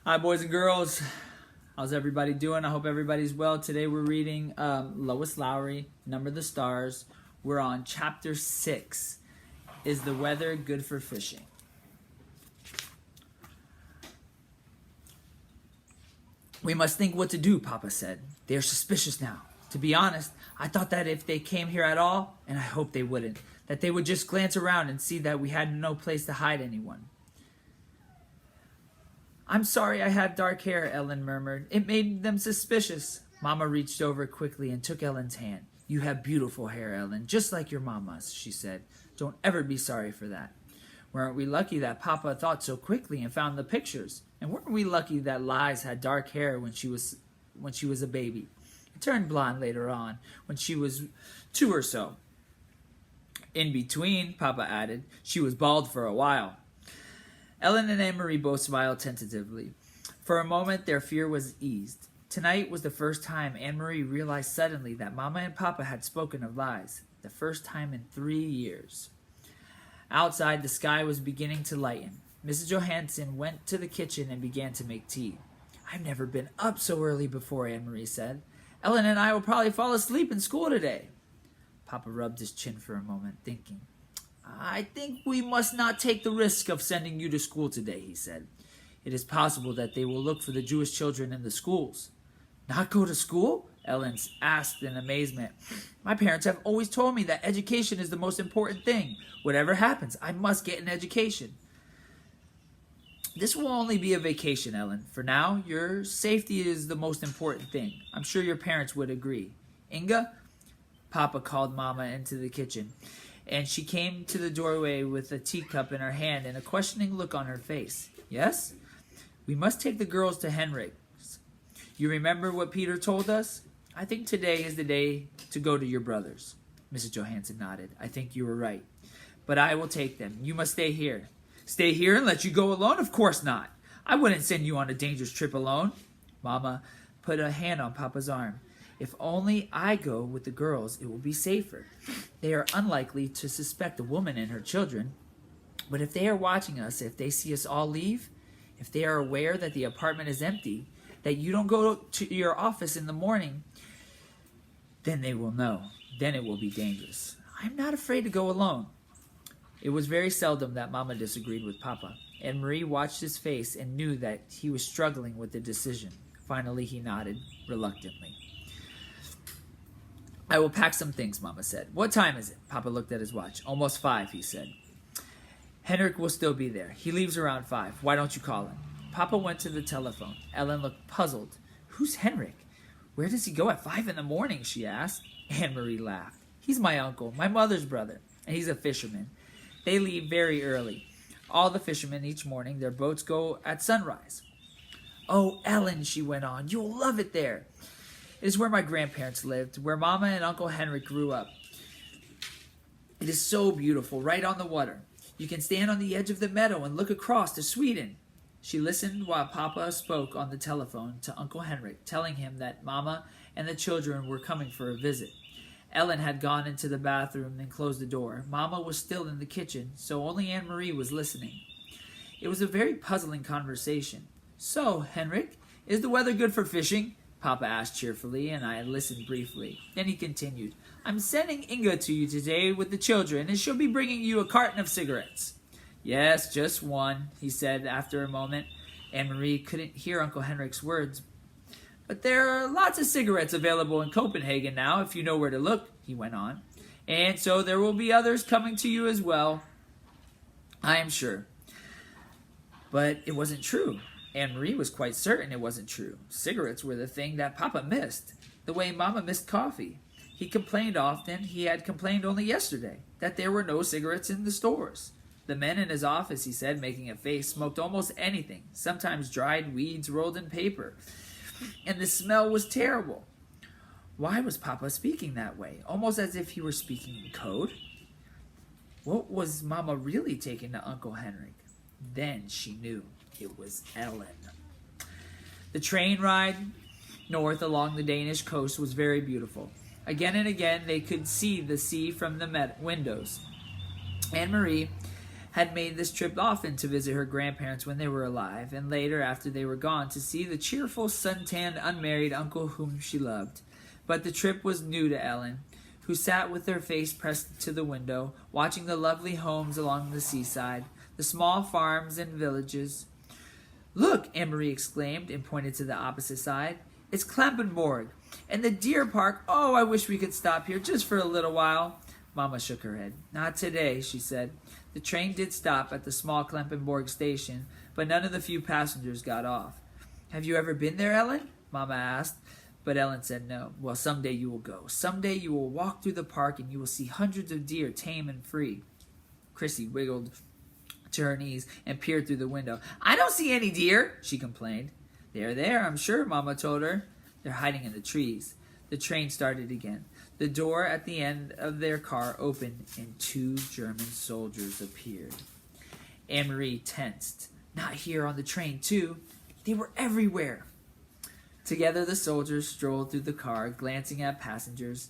Hi, boys and girls. How's everybody doing? I hope everybody's well. Today we're reading Lois Lowry, Number the Stars. We're on Chapter 6. Is the weather good for fishing? We must think what to do, Papa said. They are suspicious now. To be honest, I thought that if they came here at all, and I hope they wouldn't, that they would just glance around and see that we had no place to hide anyone. I'm sorry I have dark hair, Ellen murmured. It made them suspicious. Mama reached over quickly and took Ellen's hand. You have beautiful hair, Ellen, just like your mama's, she said. Don't ever be sorry for that. Weren't we lucky that Papa thought so quickly and found the pictures? And weren't we lucky that Liz had dark hair when she was a baby? It turned blonde later on, when she was 2 or so. In between, Papa added, she was bald for a while. Ellen and Anne-Marie both smiled tentatively. For a moment, their fear was eased. Tonight was the first time Anne-Marie realized suddenly that Mama and Papa had spoken of Liz. The first time in 3 years. Outside, the sky was beginning to lighten. Mrs. Johansson went to the kitchen and began to make tea. I've never been up so early before, Anne-Marie said. Ellen and I will probably fall asleep in school today. Papa rubbed his chin for a moment, thinking. I think we must not take the risk of sending you to school today, he said. It is possible that they will look for the Jewish children in the schools. Not go to school? Ellen asked in amazement. My parents have always told me that education is the most important thing. Whatever happens, I must get an education. This will only be a vacation, Ellen. For now, your safety is the most important thing. I'm sure your parents would agree. Inga? Papa called Mama into the kitchen, and she came to the doorway with a teacup in her hand and a questioning look on her face. Yes? We must take the girls to Henrik's. You remember what Peter told us? I think today is the day to go to your brothers. Mrs. Johansson nodded. I think you were right. But I will take them. You must stay here. Stay here and let you go alone? Of course not. I wouldn't send you on a dangerous trip alone. Mama put a hand on Papa's arm. If only I go with the girls, it will be safer. They are unlikely to suspect a woman and her children. But if they are watching us, if they see us all leave, if they are aware that the apartment is empty, that you don't go to your office in the morning, then they will know. Then it will be dangerous. I'm not afraid to go alone. It was very seldom that Mama disagreed with Papa, and Marie watched his face and knew that he was struggling with the decision. Finally, he nodded reluctantly. I will pack some things, Mama said. What time is it? Papa looked at his watch. Almost 5, he said. Henrik will still be there. He leaves around 5. Why don't you call him? Papa went to the telephone. Ellen looked puzzled. Who's Henrik? Where does he go at 5 in the morning? She asked. Anne-Marie laughed. He's my uncle, my mother's brother, and he's a fisherman. They leave very early. All the fishermen each morning, their boats go at sunrise. Oh, Ellen, she went on, you'll love it there. It is where my grandparents lived, where Mama and Uncle Henrik grew up. It is so beautiful, right on the water. You can stand on the edge of the meadow and look across to Sweden. She listened while Papa spoke on the telephone to Uncle Henrik, telling him that Mama and the children were coming for a visit. Ellen had gone into the bathroom and closed the door. Mama was still in the kitchen, so only Anne-Marie was listening. It was a very puzzling conversation. So, Henrik, is the weather good for fishing? Papa asked cheerfully, and I listened briefly. Then he continued, I'm sending Inga to you today with the children, and she'll be bringing you a carton of cigarettes. Yes, just one, he said after a moment. Anne-Marie couldn't hear Uncle Henrik's words. But there are lots of cigarettes available in Copenhagen now, if you know where to look, he went on. And so there will be others coming to you as well, I am sure. But it wasn't true. Anne-Marie was quite certain it wasn't true. Cigarettes were the thing that Papa missed, the way Mama missed coffee. He complained often, he had complained only yesterday, that there were no cigarettes in the stores. The men in his office, he said, making a face, smoked almost anything, sometimes dried weeds rolled in paper. And the smell was terrible. Why was Papa speaking that way, almost as if he were speaking in code? What was Mama really taking to Uncle Henrik? Then she knew it was Ellen. The train ride north along the Danish coast was very beautiful. Again and again they could see the sea from the windows. Anne-Marie had made this trip often to visit her grandparents when they were alive, and later, after they were gone, to see the cheerful, sun-tanned, unmarried uncle whom she loved. But the trip was new to Ellen, who sat with her face pressed to the window, watching the lovely homes along the seaside, the small farms and villages. "Look," Anne-Marie exclaimed, and pointed to the opposite side. "It's Klampenborg. And the deer park. Oh, I wish we could stop here just for a little while." Mama shook her head. "Not today," she said. The train did stop at the small Klampenborg station, but none of the few passengers got off. "Have you ever been there, Ellen?" Mama asked, but Ellen said no. "Well, someday you will go. Someday you will walk through the park and you will see hundreds of deer, tame and free." Chrissy wiggled to her knees and peered through the window. "I don't see any deer," she complained. "They're there, I'm sure," Mama told her. "They're hiding in the trees." The train started again. The door at the end of their car opened, and 2 German soldiers appeared. Anne-Marie tensed. Not here on the train, too. They were everywhere. Together the soldiers strolled through the car, glancing at passengers,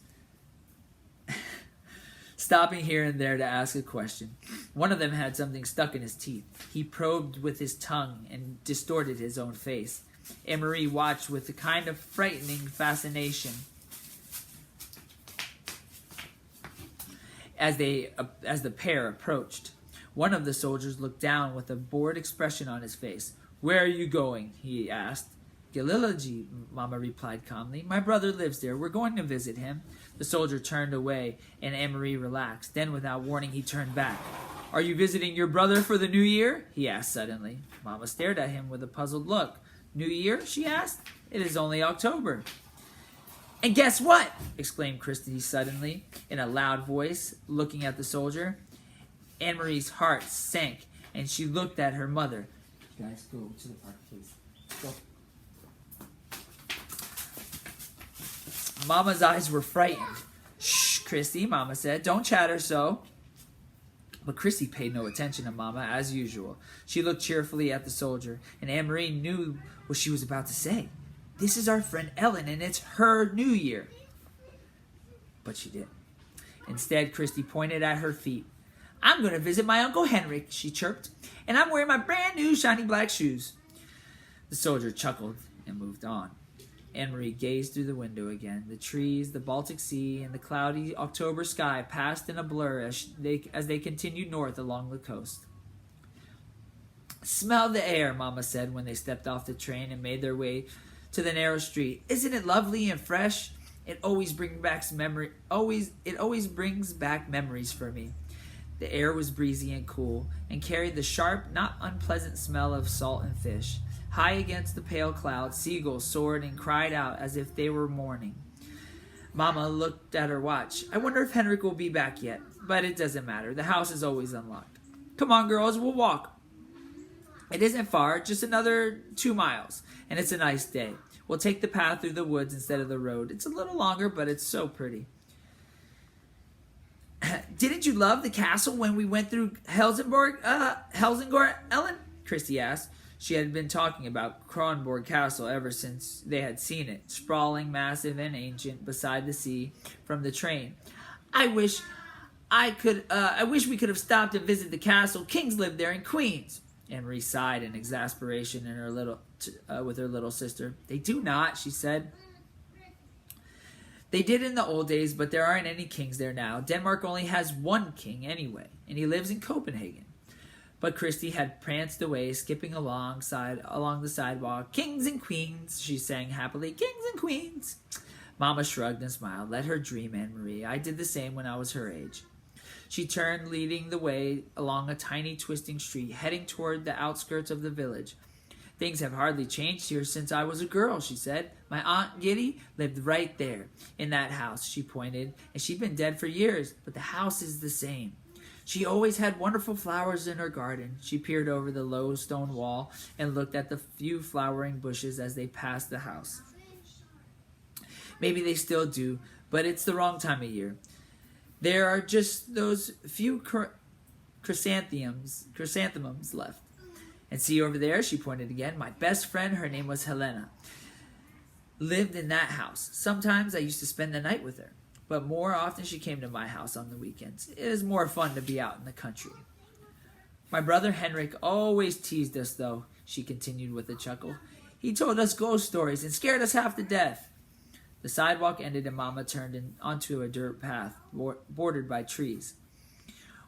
stopping here and there to ask a question. One of them had something stuck in his teeth. He probed with his tongue and distorted his own face. Anne-Marie watched with a kind of frightening fascination as the pair approached. One of the soldiers looked down with a bored expression on his face. "Where are you going?" he asked. "Galileji," Mama replied calmly. "My brother lives there. We're going to visit him." The soldier turned away, and Anne-Marie relaxed. Then, without warning, he turned back. "Are you visiting your brother for the New Year?" he asked suddenly. Mama stared at him with a puzzled look. "New Year?" she asked. "It is only October." "And guess what?" exclaimed Christy suddenly, in a loud voice, looking at the soldier. Anne-Marie's heart sank, and she looked at her mother. "You guys, go to the park, please. Go." Mama's eyes were frightened. "Shh, Christy," Mama said. "Don't chatter so." But Christy paid no attention to Mama, as usual. She looked cheerfully at the soldier, and Anne-Marie knew what she was about to say. "This is our friend Ellen, and it's her New Year." But she didn't. Instead, Christy pointed at her feet. "I'm going to visit my Uncle Henrik," she chirped, "and I'm wearing my brand new shiny black shoes." The soldier chuckled and moved on. Anne-Marie gazed through the window again. The trees, the Baltic Sea, and the cloudy October sky passed in a blur as they continued north along the coast. "Smell the air," Mama said when they stepped off the train and made their way to the narrow street. "Isn't it lovely and fresh? It always brings back memories for me." The air was breezy and cool, and carried the sharp, not unpleasant smell of salt and fish. High against the pale clouds, seagulls soared and cried out as if they were mourning. Mama looked at her watch. "I wonder if Henrik will be back yet. But it doesn't matter. The house is always unlocked. Come on, girls, we'll walk. It isn't far, just another 2 miles, and it's a nice day. We'll take the path through the woods instead of the road. It's a little longer, but it's so pretty." "Didn't you love the castle when we went through Helsingborg, Ellen?" Christy asked. She had been talking about Kronborg Castle ever since they had seen it, sprawling, massive, and ancient beside the sea from the train. I wish we could have stopped and visited the castle. Kings lived there, and queens." Anne-Marie sighed in exasperation with her little sister. "They do not," she said. "They did in the old days, but there aren't any kings there now. Denmark only has 1 king anyway, and he lives in Copenhagen." But Christy had pranced away, skipping along the sidewalk. "Kings and queens," she sang happily. "Kings and queens." Mama shrugged and smiled. "Let her dream, Anne-Marie. I did the same when I was her age." She turned, leading the way along a tiny twisting street, heading toward the outskirts of the village. "Things have hardly changed here since I was a girl," she said. "My Aunt Gitty lived right there, in that house," she pointed, "and she'd been dead for years, but the house is the same. She always had wonderful flowers in her garden." She peered over the low stone wall and looked at the few flowering bushes as they passed the house. "Maybe they still do, but it's the wrong time of year. There are just those few chrysanthemums left. And see over there," she pointed again, "my best friend, her name was Helena, lived in that house. Sometimes I used to spend the night with her, but more often she came to my house on the weekends. It is more fun to be out in the country." My brother Henrik always teased us, though, she continued with a chuckle. He told us ghost stories and scared us half to death. The sidewalk ended and Mama turned onto a dirt path bordered by trees.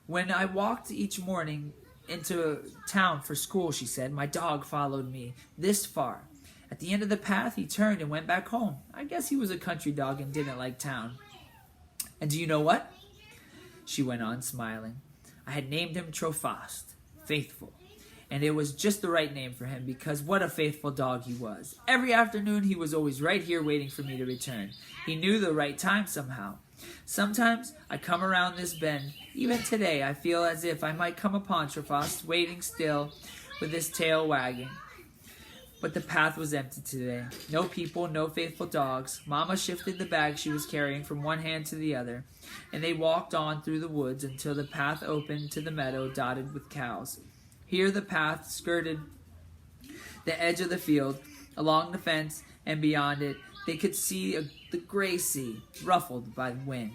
When I walked each morning into town for school, she said, my dog followed me this far. At the end of the path, he turned and went back home. I guess he was a country dog and didn't like town. And do you know what? She went on, smiling. I had named him Trofast, faithful. And it was just the right name for him because what a faithful dog he was. Every afternoon he was always right here waiting for me to return. He knew the right time somehow. Sometimes I come around this bend. Even today I feel as if I might come upon Trofast waiting still with his tail wagging. But the path was empty today. No people, no faithful dogs. Mama shifted the bag she was carrying from one hand to the other, and they walked on through the woods until the path opened to the meadow dotted with cows. Here the path skirted the edge of the field. Along the fence and beyond it, they could see the gray sea, ruffled by wind.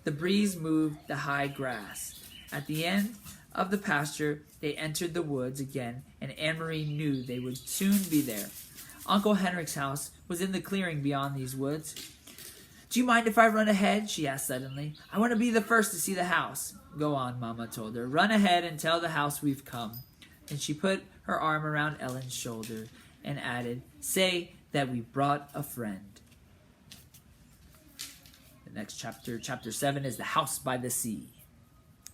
The breeze moved the high grass. At the end of the pasture, they entered the woods again, and Anne-Marie knew they would soon be there. Uncle Henrik's house was in the clearing beyond these woods. Do you mind if I run ahead? She asked suddenly. I want to be the first to see the house. Go on, Mama told her. Run ahead and tell the house we've come. And she put her arm around Ellen's shoulder and added, say that we brought a friend. The next chapter, chapter 7, is The House by the Sea.